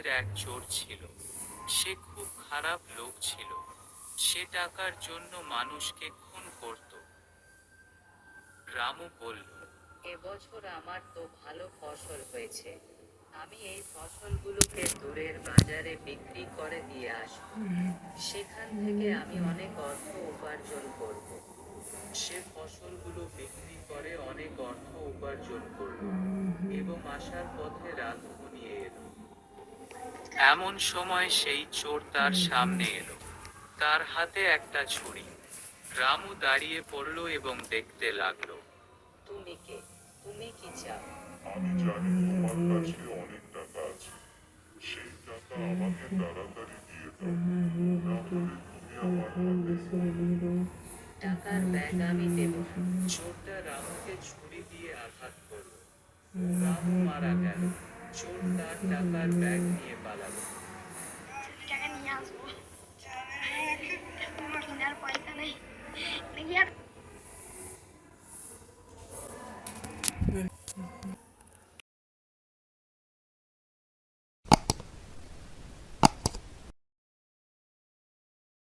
পথের এক চোর ছিল। সে খুব খারাপ লোক ছিল। সে টাকার জন্য মানুষকে খুন করত। রামু বলল, এবছর আমার তো ভালো ফসল হয়েছে। আমি এই ফসলগুলোকে দূরের বাজারে বিক্রি করে দিয়ে আসব। সেখান থেকে আমি অনেক অর্থ উপার্জন করব। সে ফসলগুলো বিক্রি করে অনেক অর্থ উপার্জন করল এবং আসার পথে রাত ঘনিয়ে এলো। এমন সময় সেই চোর তার সামনে এলো। তার হাতে একটা ছুরি। রামু দাঁড়িয়ে পড়ল এবং দেখতে লাগলো। তুমি কে? তুমি কি চাও? আমি জানি তোমার কাছে অনেক টাকা আছে। সেই টাকা আমাকে তাড়াতাড়ি দিয়ে দাও, না হলে তুমি আমার হাতে টাকার ব্যাগ আমি দেব না। চোরটা রামুকে ছুরি দিয়ে আঘাত করল। রামু মারা গেল। চোর তার টাকার ব্যাগ নিয়ে পালালো। টাকা নিয়ে আসবো। কেনার পয়সা নেই দেখি আর